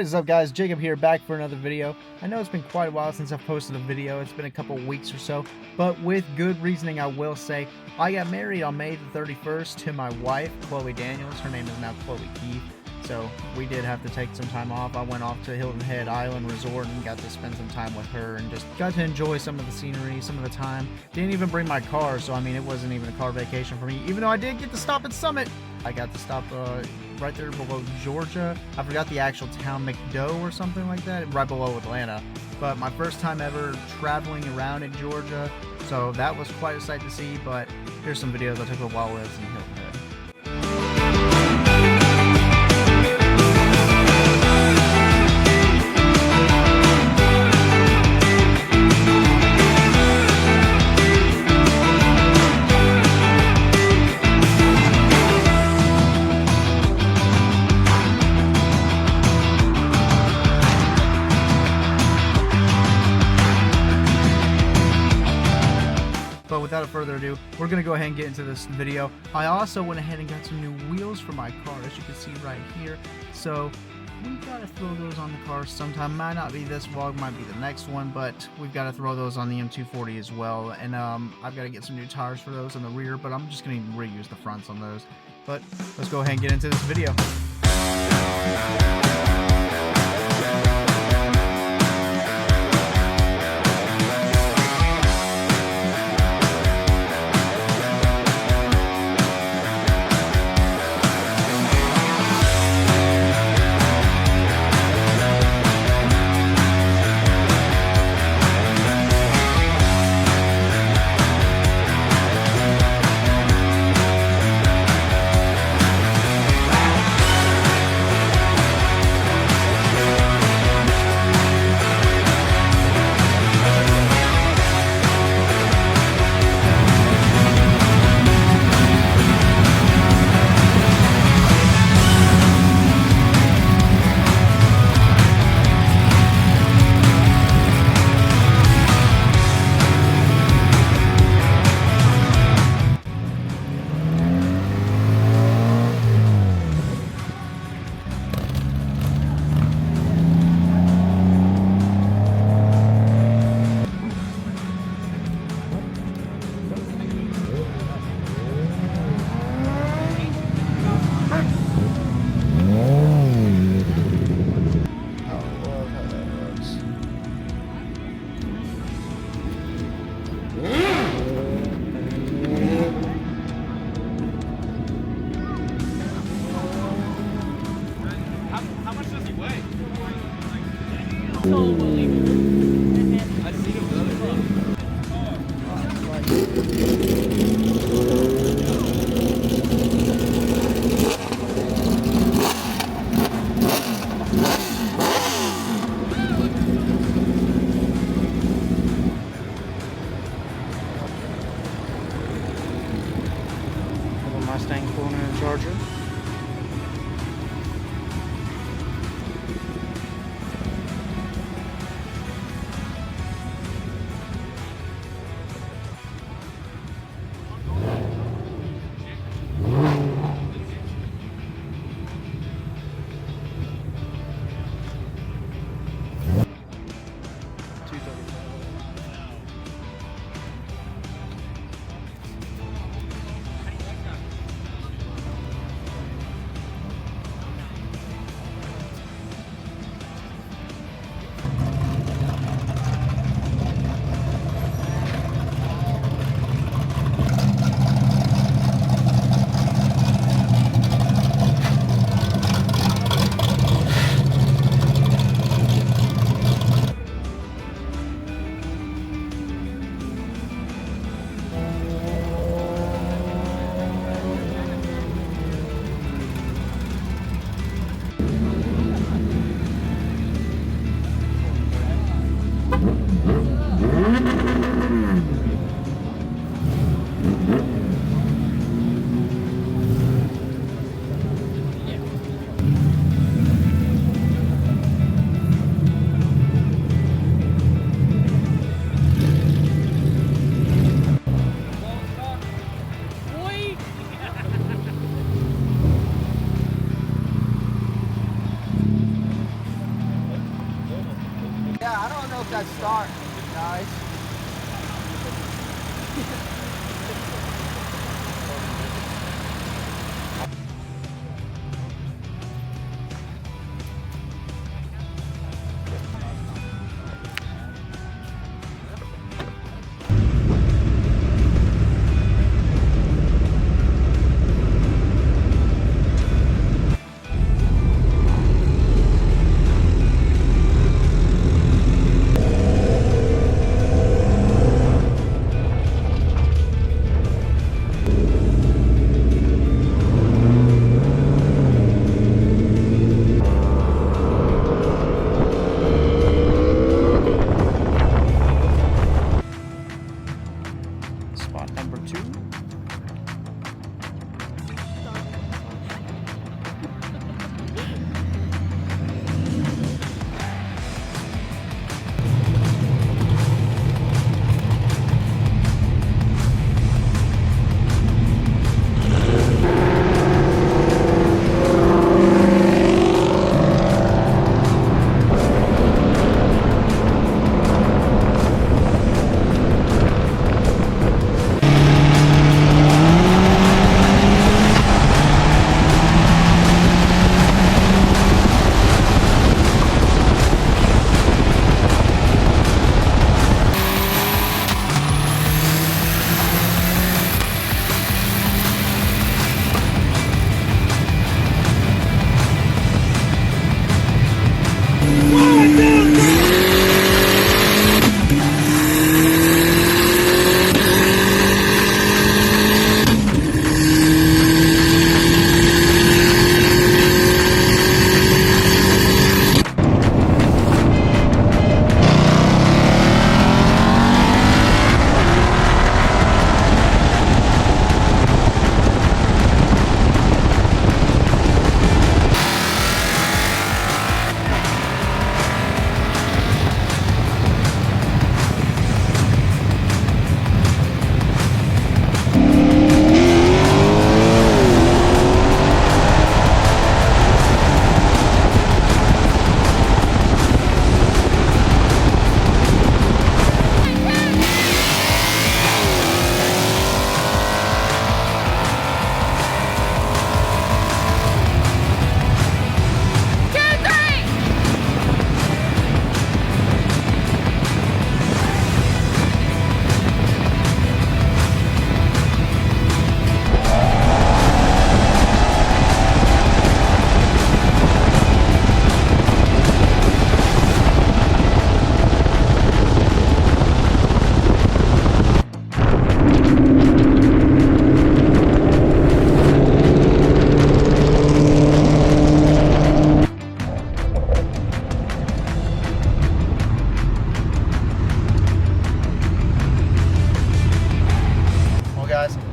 What is up, guys? Jacob here, back for another video. I know it's been quite a while since I've posted a video. It's been a couple weeks or so, but with good reasoning, I will say. I got married on May the 31st to my wife, Chloe Daniels. Her name is now Chloe Keith. So we did have to take some time off. I went off to Hilton Head Island Resort and got to spend some time with her and just got to enjoy some of the scenery, some of the time. Didn't even bring my car, so I mean, it wasn't even a car vacation for me, even though I did get to stop at Summit. I got to stop right there below Georgia. I forgot the actual town, McDough or something like that, right below Atlanta. But my first time ever traveling around in Georgia, so that was quite a sight to see. But here's some videos I took while I was in Hilton Head. But without further ado, we're going to go ahead and get into this video. I also went ahead and got some new wheels for my car, as you can see right here. So we've got to throw those on the car sometime. Might not be this vlog, might be the next one, but we've got to throw those on the M240 as well. And I've got to get some new tires for those in the rear, but I'm just going to reuse the fronts on those. But let's go ahead and get into this video. Mustang pulling in a Charger. Hope that start, guys. Spot number 2.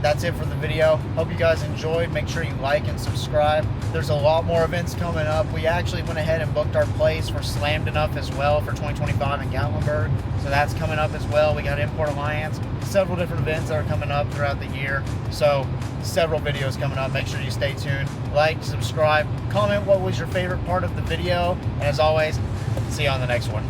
That's it for the video. Hope you guys enjoyed. Make sure you like and subscribe. There's a lot more events coming up. We actually went ahead and booked our place for Slammed Enough as well for 2025 in Gatlinburg. So that's coming up as well. We got Import Alliance, several different events that are coming up throughout the year. So several videos coming up. Make sure you stay tuned. Like, subscribe, comment what was your favorite part of the video. And as always, see you on the next one.